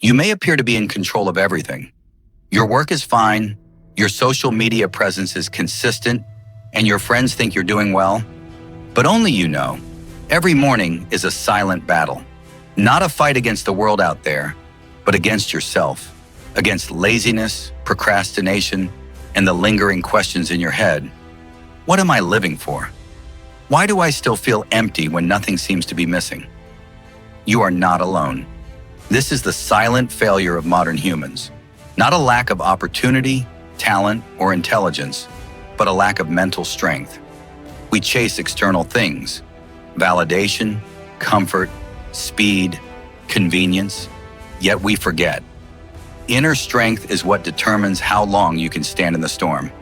You may appear to be in control of everything. Your work is fine, your social media presence is consistent, and your friends think you're doing well. But only you know, every morning is a silent battle. Not a fight against the world out there, but against yourself, against laziness, procrastination, and the lingering questions in your head. What am I living for? Why do I still feel empty when nothing seems to be missing? You are not alone. This is the silent failure of modern humans. Not a lack of opportunity, talent, or intelligence, but a lack of mental strength. We chase external things: validation, comfort, speed, convenience, yet we forget. Inner strength is what determines how long you can stand in the storm.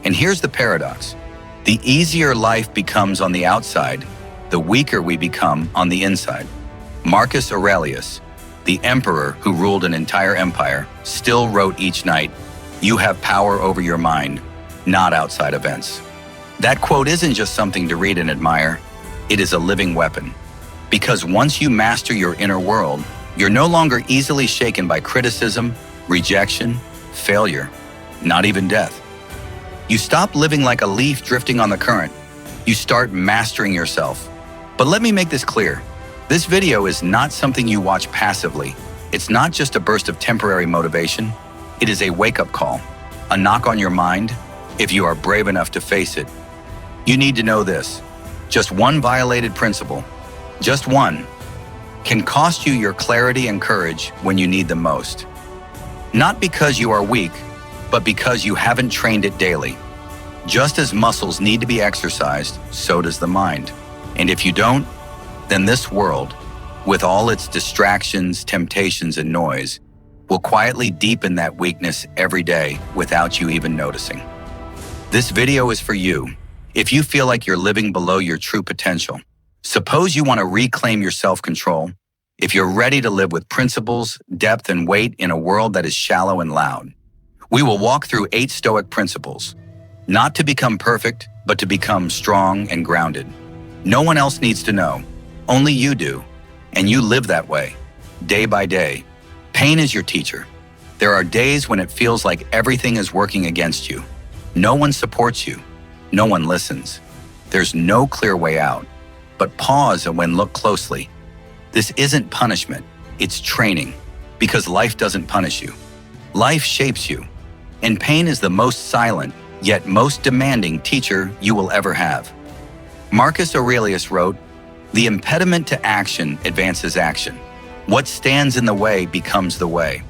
And here's the paradox. The easier life becomes on the outside, the weaker we become on the inside. Marcus Aurelius, the emperor who ruled an entire empire, still wrote each night, "You have power over your mind, not outside events." That quote isn't just something to read and admire, it is a living weapon. Because once you master your inner world, you're no longer easily shaken by criticism, rejection, failure, not even death. You stop living like a leaf drifting on the current. You start mastering yourself. But let me make this clear. This video is not something you watch passively. It's not just a burst of temporary motivation. It is a wake-up call, a knock on your mind, if you are brave enough to face it. You need to know this. Just one violated principle, just one, can cost you your clarity and courage when you need them most. Not because you are weak, but because you haven't trained it daily. Just as muscles need to be exercised, so does the mind. And if you don't, then this world, with all its distractions, temptations, and noise, will quietly deepen that weakness every day without you even noticing. This video is for you. If you feel like you're living below your true potential, suppose you want to reclaim your self-control, if you're ready to live with principles, depth, and weight in a world that is shallow and loud, we will walk through 8 Stoic principles, not to become perfect, but to become strong and grounded. No one else needs to know, only you do, and you live that way, day by day. Pain is your teacher. There are days when it feels like everything is working against you. No one supports you. No one listens. There's no clear way out. But pause and look closely. This isn't punishment, it's training, because life doesn't punish you. Life shapes you, and pain is the most silent, yet most demanding teacher you will ever have. Marcus Aurelius wrote, "The impediment to action advances action. What stands in the way becomes the way."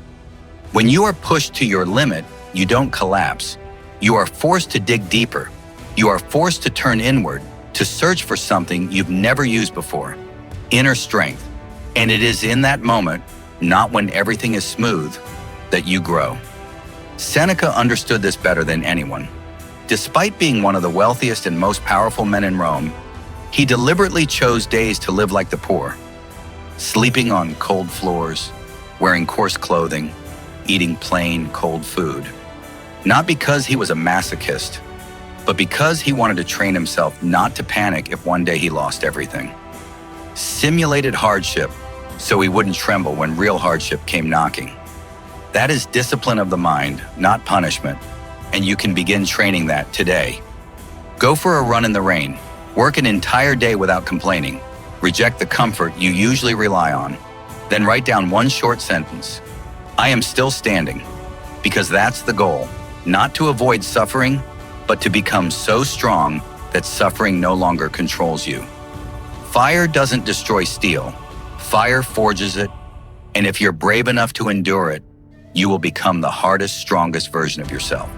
When you are pushed to your limit, you don't collapse. You are forced to dig deeper. You are forced to turn inward, to search for something you've never used before, inner strength. And it is in that moment, not when everything is smooth, that you grow. Seneca understood this better than anyone. Despite being one of the wealthiest and most powerful men in Rome, he deliberately chose days to live like the poor, sleeping on cold floors, wearing coarse clothing, eating plain, cold food. Not because he was a masochist, but because he wanted to train himself not to panic if one day he lost everything. Simulated hardship, so he wouldn't tremble when real hardship came knocking. That is discipline of the mind, not punishment, and you can begin training that today. Go for a run in the rain. Work an entire day without complaining. Reject the comfort you usually rely on. Then write down one short sentence. I am still standing. Because that's the goal. Not to avoid suffering, but to become so strong that suffering no longer controls you. Fire doesn't destroy steel. Fire forges it. And if you're brave enough to endure it, you will become the hardest, strongest version of yourself.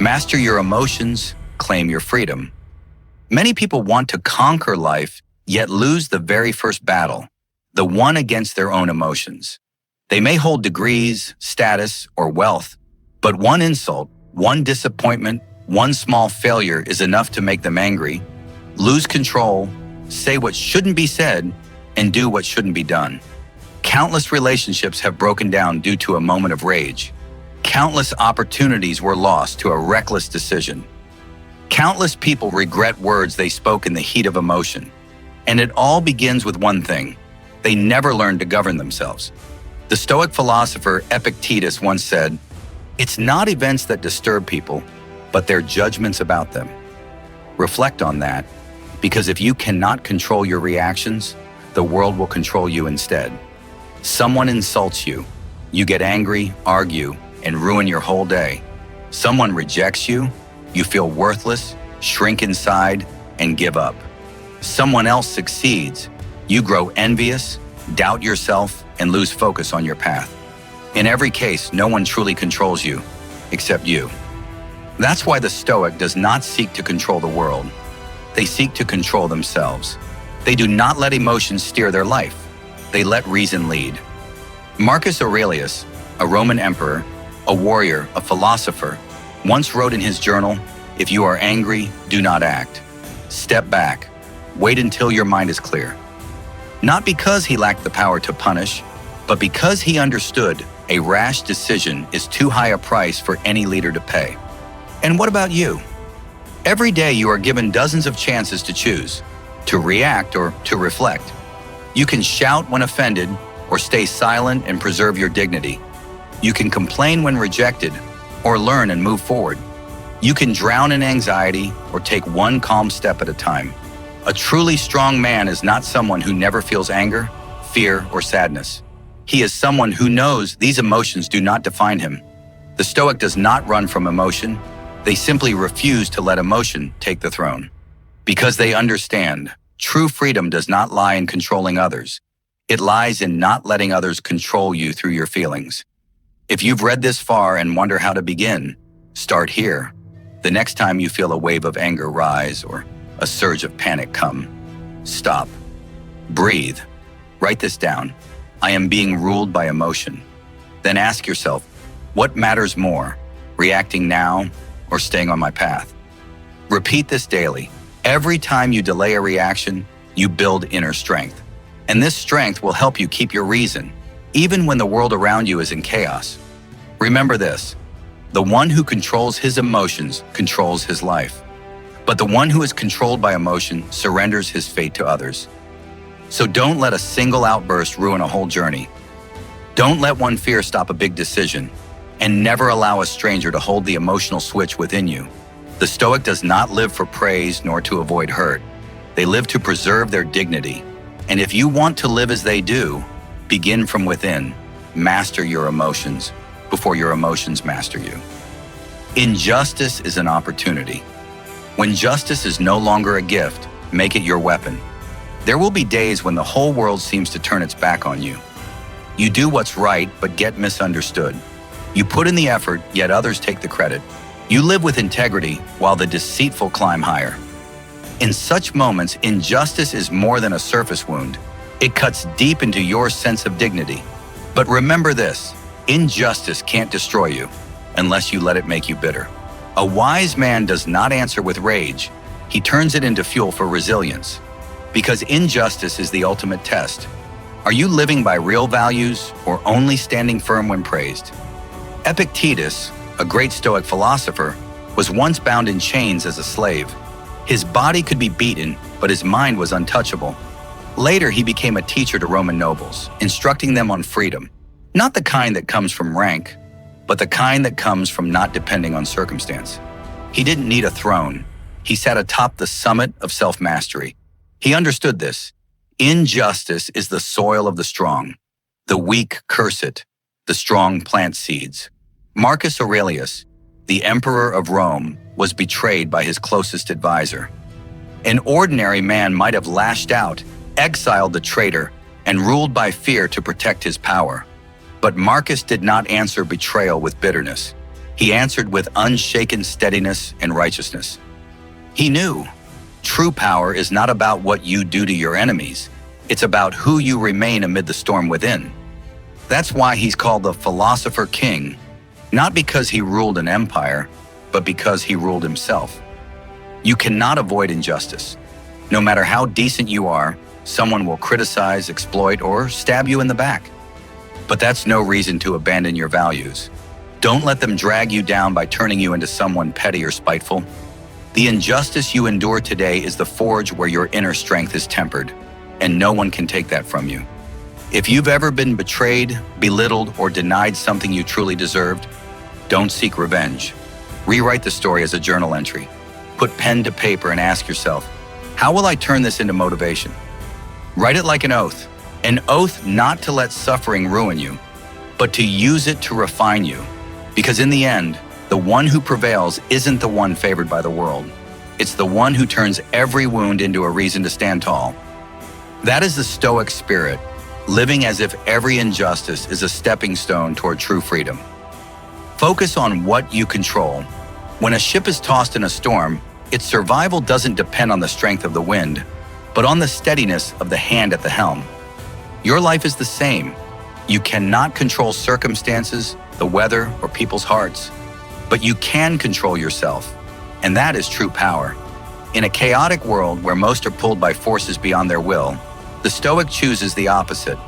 Master your emotions, claim your freedom. Many people want to conquer life, yet lose the very first battle, the one against their own emotions. They may hold degrees, status, or wealth, but one insult, one disappointment, one small failure is enough to make them angry, lose control, say what shouldn't be said, and do what shouldn't be done. Countless relationships have broken down due to a moment of rage. Countless opportunities were lost to a reckless decision. Countless people regret words they spoke in the heat of emotion. And it all begins with one thing. They never learned to govern themselves. The Stoic philosopher Epictetus once said, "It's not events that disturb people, but their judgments about them." Reflect on that, because if you cannot control your reactions, the world will control you instead. Someone insults you, you get angry, argue, and ruin your whole day. Someone rejects you, you feel worthless, shrink inside, and give up. Someone else succeeds, you grow envious, doubt yourself, and lose focus on your path. In every case, no one truly controls you, except you. That's why the Stoic does not seek to control the world. They seek to control themselves. They do not let emotions steer their life. They let reason lead. Marcus Aurelius, a Roman emperor, a warrior, a philosopher, once wrote in his journal, "If you are angry, do not act. Step back. Wait until your mind is clear." Not because he lacked the power to punish, but because he understood a rash decision is too high a price for any leader to pay. And what about you? Every day you are given dozens of chances to choose, to react or to reflect. You can shout when offended or stay silent and preserve your dignity. You can complain when rejected or learn and move forward. You can drown in anxiety or take one calm step at a time. A truly strong man is not someone who never feels anger, fear, or sadness. He is someone who knows these emotions do not define him. The Stoic does not run from emotion. They simply refuse to let emotion take the throne. Because they understand, true freedom does not lie in controlling others. It lies in not letting others control you through your feelings. If you've read this far and wonder how to begin, start here. The next time you feel a wave of anger rise or a surge of panic come, stop. Breathe. Write this down. I am being ruled by emotion. Then ask yourself, what matters more, reacting now or staying on my path? Repeat this daily. Every time you delay a reaction, you build inner strength. And this strength will help you keep your reason, even when the world around you is in chaos. Remember this, the one who controls his emotions controls his life. But the one who is controlled by emotion surrenders his fate to others. So don't let a single outburst ruin a whole journey. Don't let one fear stop a big decision. And never allow a stranger to hold the emotional switch within you. The Stoic does not live for praise nor to avoid hurt. They live to preserve their dignity. And if you want to live as they do, begin from within. Master your emotions before your emotions master you. Injustice is an opportunity. When justice is no longer a gift, make it your weapon. There will be days when the whole world seems to turn its back on you. You do what's right, but get misunderstood. You put in the effort, yet others take the credit. You live with integrity while the deceitful climb higher. In such moments, injustice is more than a surface wound. It cuts deep into your sense of dignity. But remember this, injustice can't destroy you unless you let it make you bitter. A wise man does not answer with rage. He turns it into fuel for resilience. Because injustice is the ultimate test. Are you living by real values or only standing firm when praised? Epictetus, a great Stoic philosopher, was once bound in chains as a slave. His body could be beaten, but his mind was untouchable. Later, he became a teacher to Roman nobles, instructing them on freedom. Not the kind that comes from rank, but the kind that comes from not depending on circumstance. He didn't need a throne. He sat atop the summit of self-mastery. He understood this. Injustice is the soil of the strong. The weak curse it. The strong plant seeds. Marcus Aurelius, the emperor of Rome, was betrayed by his closest advisor. An ordinary man might have lashed out, exiled the traitor, and ruled by fear to protect his power. But Marcus did not answer betrayal with bitterness. He answered with unshaken steadiness and righteousness. He knew true power is not about what you do to your enemies. It's about who you remain amid the storm within. That's why he's called the philosopher king, not because he ruled an empire, but because he ruled himself. You cannot avoid injustice. No matter how decent you are, someone will criticize, exploit, or stab you in the back. But that's no reason to abandon your values. Don't let them drag you down by turning you into someone petty or spiteful. The injustice you endure today is the forge where your inner strength is tempered, and no one can take that from you. If you've ever been betrayed, belittled, or denied something you truly deserved, don't seek revenge. Rewrite the story as a journal entry. Put pen to paper and ask yourself, how will I turn this into motivation? Write it like an oath not to let suffering ruin you, but to use it to refine you. Because in the end, the one who prevails isn't the one favored by the world. It's the one who turns every wound into a reason to stand tall. That is the Stoic spirit, living as if every injustice is a stepping stone toward true freedom. Focus on what you control. When a ship is tossed in a storm, its survival doesn't depend on the strength of the wind, but on the steadiness of the hand at the helm. Your life is the same. You cannot control circumstances, the weather, or people's hearts, but you can control yourself, and that is true power. In a chaotic world where most are pulled by forces beyond their will, the Stoic chooses the opposite,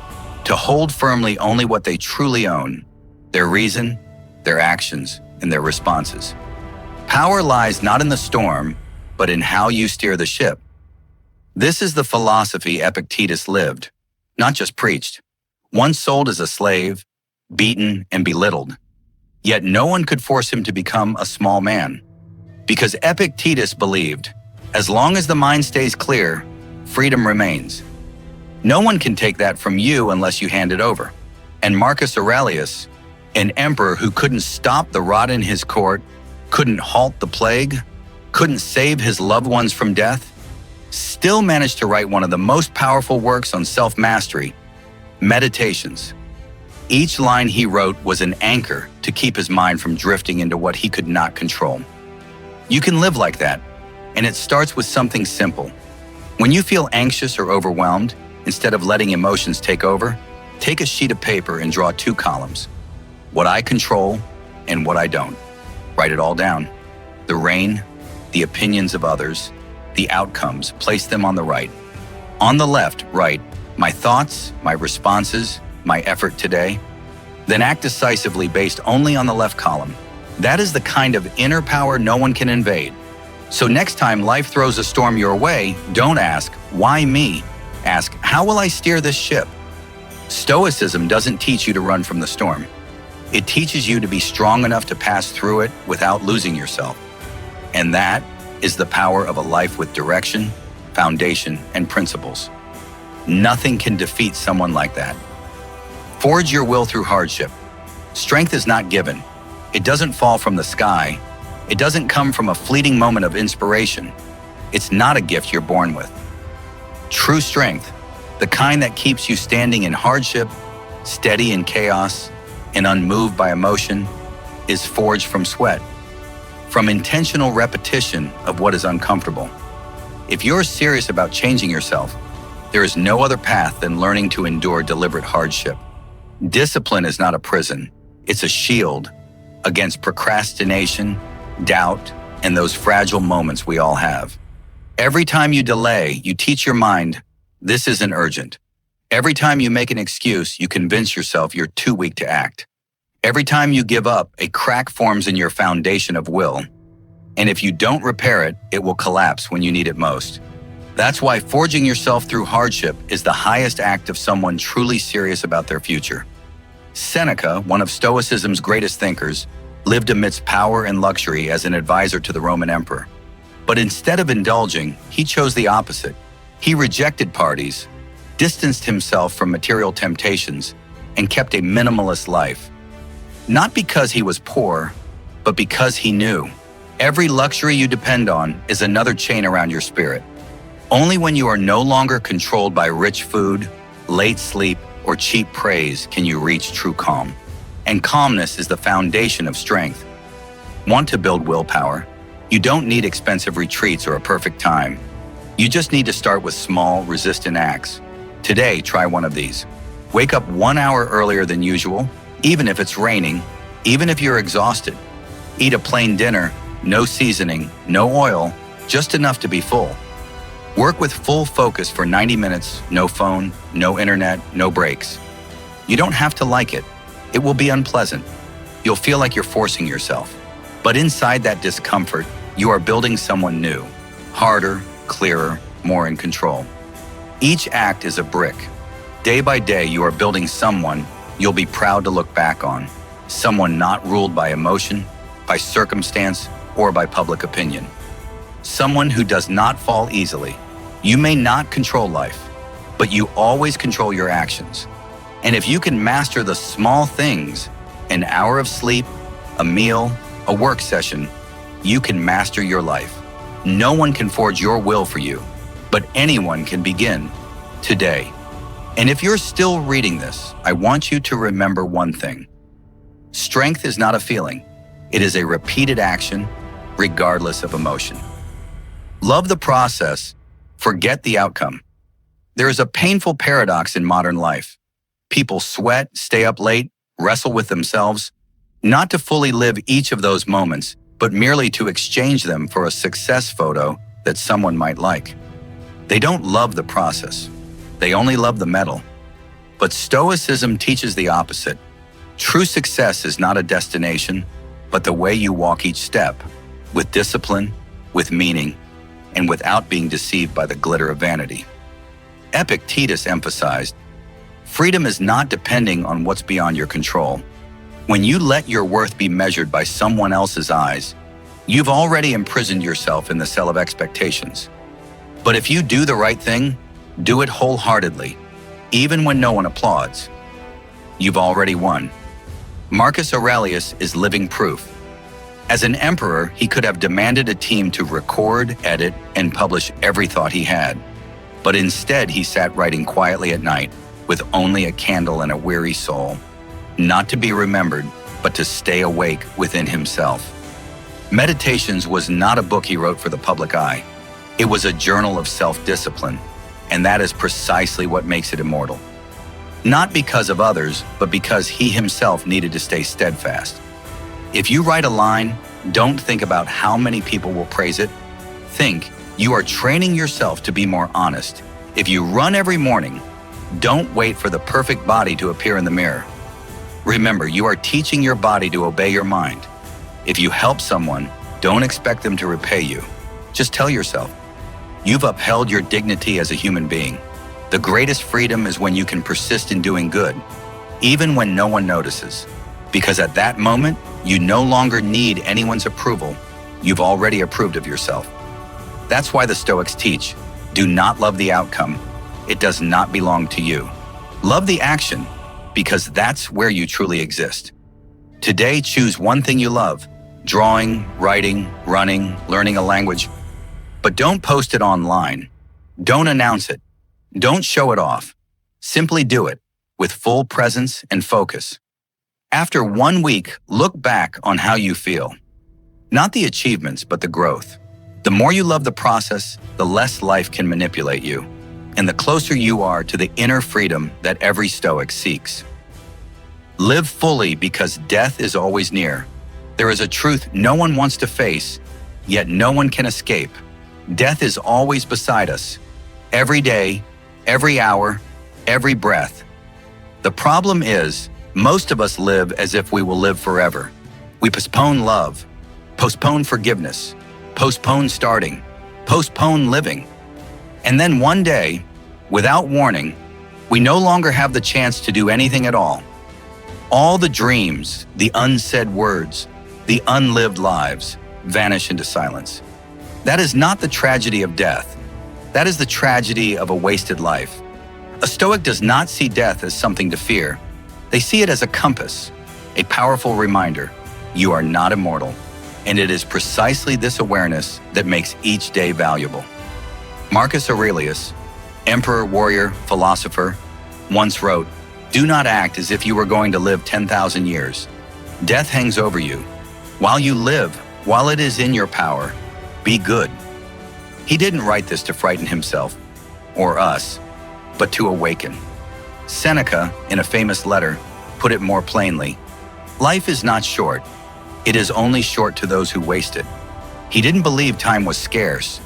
to hold firmly only what they truly own, their reason, their actions, and their responses. Power lies not in the storm, but in how you steer the ship. This is the philosophy Epictetus lived, not just preached. Once sold as a slave, beaten and belittled. Yet no one could force him to become a small man. Because Epictetus believed, as long as the mind stays clear, freedom remains. No one can take that from you unless you hand it over. And Marcus Aurelius, an emperor who couldn't stop the rot in his court, couldn't halt the plague, couldn't save his loved ones from death, still managed to write one of the most powerful works on self-mastery, Meditations. Each line he wrote was an anchor to keep his mind from drifting into what he could not control. You can live like that, and it starts with something simple. When you feel anxious or overwhelmed, instead of letting emotions take over, take a sheet of paper and draw 2 columns. What I control and what I don't. Write it all down. The rain, the opinions of others, the outcomes, place them on the right. On the left, write, my thoughts, my responses, my effort today. Then act decisively based only on the left column. That is the kind of inner power no one can invade. So next time life throws a storm your way, don't ask, why me? Ask, how will I steer this ship? Stoicism doesn't teach you to run from the storm. It teaches you to be strong enough to pass through it without losing yourself. And that is the power of a life with direction, foundation, and principles. Nothing can defeat someone like that. Forge your will through hardship. Strength is not given. It doesn't fall from the sky. It doesn't come from a fleeting moment of inspiration. It's not a gift you're born with. True strength, the kind that keeps you standing in hardship, steady in chaos, and unmoved by emotion, is forged from sweat, from intentional repetition of what is uncomfortable. If you're serious about changing yourself, there is no other path than learning to endure deliberate hardship. Discipline is not a prison. It's a shield against procrastination, doubt, and those fragile moments we all have. Every time you delay, you teach your mind, this isn't urgent. Every time you make an excuse, you convince yourself you're too weak to act. Every time you give up, a crack forms in your foundation of will. And if you don't repair it, it will collapse when you need it most. That's why forging yourself through hardship is the highest act of someone truly serious about their future. Seneca, one of Stoicism's greatest thinkers, lived amidst power and luxury as an advisor to the Roman emperor. But instead of indulging, he chose the opposite. He rejected parties, distanced himself from material temptations, and kept a minimalist life. Not because he was poor, but because he knew every luxury you depend on is another chain around your spirit. Only when you are no longer controlled by rich food, late sleep, or cheap praise can you reach true calm. And calmness is the foundation of strength. Want to build willpower? You don't need expensive retreats or a perfect time. You just need to start with small, resistant acts. Today, try one of these. Wake up 1 hour earlier than usual, even if it's raining, even if you're exhausted. Eat a plain dinner, no seasoning, no oil, just enough to be full. Work with full focus for 90 minutes, no phone, no internet, no breaks. You don't have to like it. It will be unpleasant. You'll feel like you're forcing yourself. But inside that discomfort, you are building someone new, harder, clearer, more in control. Each act is a brick. Day by day, you are building someone you'll be proud to look back on, someone not ruled by emotion, by circumstance, or by public opinion. Someone who does not fall easily. You may not control life, but you always control your actions. And if you can master the small things, an hour of sleep, a meal, a work session, you can master your life. No one can forge your will for you, but anyone can begin today. And if you're still reading this, I want you to remember one thing. Strength is not a feeling. It is a repeated action, regardless of emotion. Love the process, forget the outcome. There is a painful paradox in modern life. People sweat, stay up late, wrestle with themselves, not to fully live each of those moments, but merely to exchange them for a success photo that someone might like. They don't love the process. They only love the medal. But Stoicism teaches the opposite. True success is not a destination, but the way you walk each step, with discipline, with meaning, and without being deceived by the glitter of vanity. Epictetus emphasized, freedom is not depending on what's beyond your control. When you let your worth be measured by someone else's eyes, you've already imprisoned yourself in the cell of expectations. But if you do the right thing, do it wholeheartedly, even when no one applauds, you've already won. Marcus Aurelius is living proof. As an emperor, he could have demanded a team to record, edit, and publish every thought he had. But instead, he sat writing quietly at night with only a candle and a weary soul, not to be remembered, but to stay awake within himself. Meditations was not a book he wrote for the public eye. It was a journal of self-discipline, and that is precisely what makes it immortal. Not because of others, but because he himself needed to stay steadfast. If you write a line, don't think about how many people will praise it. Think, you are training yourself to be more honest. If you run every morning, don't wait for the perfect body to appear in the mirror. Remember, you are teaching your body to obey your mind. If you help someone, don't expect them to repay you. Just tell yourself, you've upheld your dignity as a human being. The greatest freedom is when you can persist in doing good, even when no one notices. Because at that moment, you no longer need anyone's approval. You've already approved of yourself. That's why the Stoics teach, do not love the outcome. It does not belong to you. Love the action, because that's where you truly exist. Today, choose one thing you love: drawing, writing, running, learning a language. But don't post it online. Don't announce it. Don't show it off. Simply do it with full presence and focus. After 1 week, look back on how you feel. Not the achievements, but the growth. The more you love the process, the less life can manipulate you, and the closer you are to the inner freedom that every Stoic seeks. Live fully because death is always near. There is a truth no one wants to face, yet no one can escape. Death is always beside us, every day, every hour, every breath. The problem is, most of us live as if we will live forever. We postpone love, postpone forgiveness, postpone starting, postpone living. And then one day, without warning, we no longer have the chance to do anything at all. All the dreams, the unsaid words, the unlived lives vanish into silence. That is not the tragedy of death. That is the tragedy of a wasted life. A Stoic does not see death as something to fear. They see it as a compass, a powerful reminder. You are not immortal, and it is precisely this awareness that makes each day valuable. Marcus Aurelius, emperor, warrior, philosopher, once wrote, "Do not act as if you were going to live 10,000 years. Death hangs over you. While you live, while it is in your power, be good." He didn't write this to frighten himself or us, but to awaken. Seneca, in a famous letter, put it more plainly. Life is not short. It is only short to those who waste it. He didn't believe time was scarce.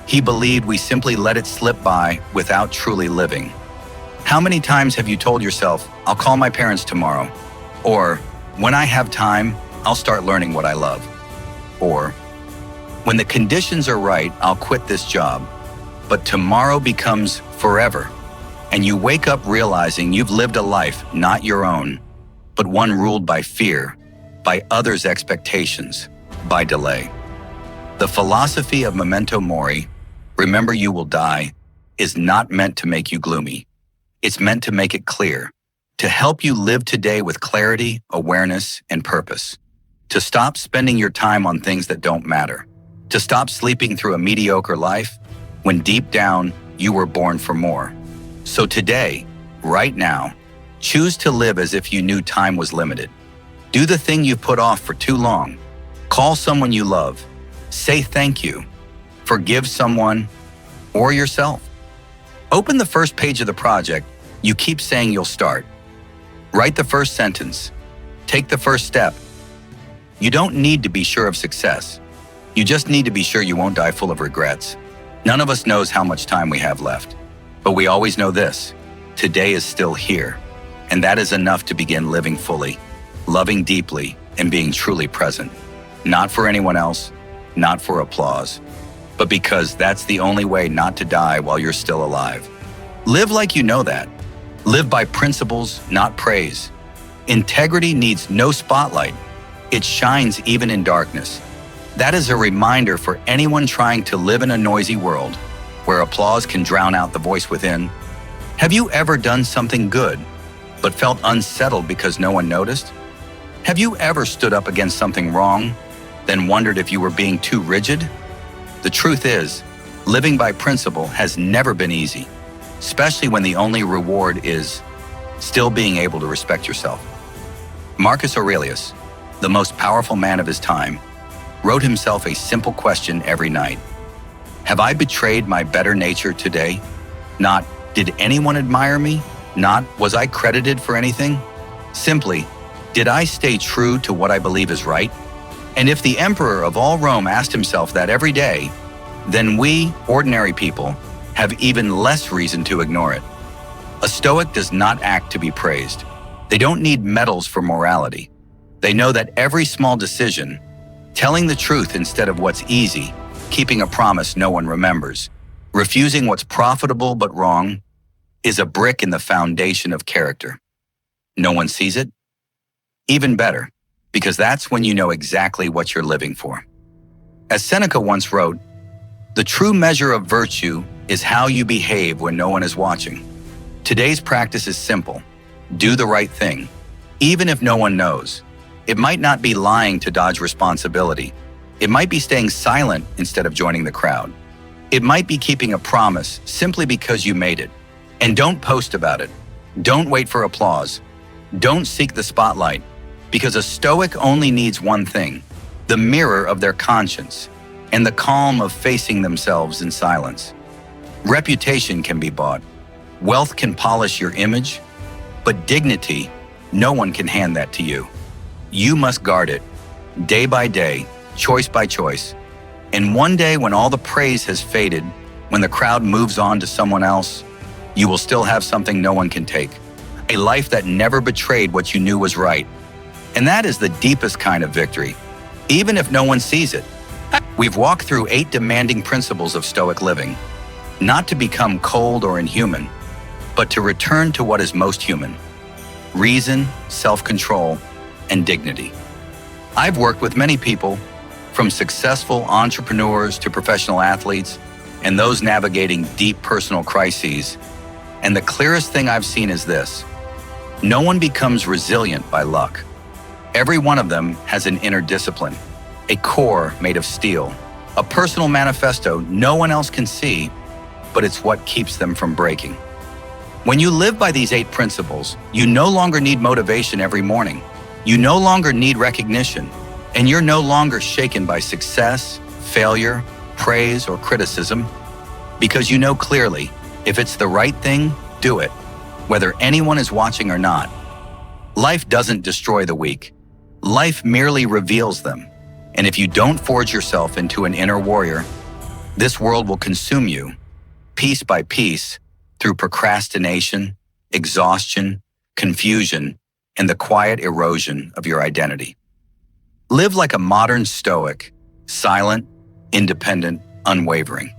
He believed we simply let it slip by without truly living. How many times have you told yourself, "I'll call my parents tomorrow," or "When I have time, I'll start learning what I love," or "When the conditions are right, I'll quit this job," but tomorrow becomes forever? and you wake up realizing you've lived a life not your own, but one ruled by fear, by others' expectations, by delay. The philosophy of memento mori, remember you will die, is not meant to make you gloomy. It's meant to make it clear, to help you live today with clarity, awareness, and purpose. To stop spending your time on things that don't matter. To stop sleeping through a mediocre life when deep down you were born for more. So today, right now, choose to live as if you knew time was limited. Do the thing you've put off for too long. Call someone you love. Say thank you. Forgive someone or yourself. Open the first page of the project you keep saying you'll start. Write the first sentence. Take the first step. You don't need to be sure of success. You just need to be sure you won't die full of regrets. None of us knows how much time we have left, but we always know this: today is still here, and that is enough to begin living fully, loving deeply, and being truly present. Not for anyone else, not for applause, but because that's the only way not to die while you're still alive. Live like you know that. Live by principles, not praise. Integrity needs no spotlight. It shines even in darkness. That is a reminder for anyone trying to live in a noisy world where applause can drown out the voice within. Have you ever done something good, but felt unsettled because no one noticed? Have you ever stood up against something wrong, then wondered if you were being too rigid? The truth is, living by principle has never been easy, especially when the only reward is still being able to respect yourself. Marcus Aurelius, the most powerful man of his time, wrote himself a simple question every night. Have I betrayed my better nature today? Not, did anyone admire me? Not, was I credited for anything? Simply, did I stay true to what I believe is right? And if the emperor of all Rome asked himself that every day, then we, ordinary people, have even less reason to ignore it. A Stoic does not act to be praised. They don't need medals for morality. They know that every small decision, telling the truth instead of what's easy, keeping a promise no one remembers, refusing what's profitable but wrong, is a brick in the foundation of character. No one sees it? Even better, because that's when you know exactly what you're living for. As Seneca once wrote, the true measure of virtue is how you behave when no one is watching. Today's practice is simple. Do the right thing, even if no one knows. It might not be lying to dodge responsibility. It might be staying silent instead of joining the crowd. It might be keeping a promise simply because you made it. And don't post about it. Don't wait for applause. Don't seek the spotlight, because a Stoic only needs one thing: the mirror of their conscience and the calm of facing themselves in silence. Reputation can be bought. Wealth can polish your image, but dignity, no one can hand that to you. You must guard it, day by day, choice by choice. And one day when all the praise has faded, when the crowd moves on to someone else, you will still have something no one can take. A life that never betrayed what you knew was right. And that is the deepest kind of victory, even if no one sees it. We've walked through 8 demanding principles of Stoic living, not to become cold or inhuman, but to return to what is most human: reason, self-control, and dignity. I've worked with many people, from successful entrepreneurs to professional athletes, and those navigating deep personal crises. And the clearest thing I've seen is this: no one becomes resilient by luck. Every one of them has an inner discipline, a core made of steel, a personal manifesto no one else can see, but it's what keeps them from breaking. When you live by these 8 principles, you no longer need motivation every morning. You no longer need recognition, and you're no longer shaken by success, failure, praise, or criticism, because you know clearly, if it's the right thing, do it, whether anyone is watching or not. Life doesn't destroy the weak. Life merely reveals them. And if you don't forge yourself into an inner warrior, this world will consume you, piece by piece, through procrastination, exhaustion, confusion, and the quiet erosion of your identity. Live like a modern Stoic, silent, independent, unwavering.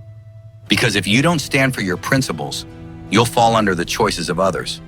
Because if you don't stand for your principles, you'll fall under the choices of others.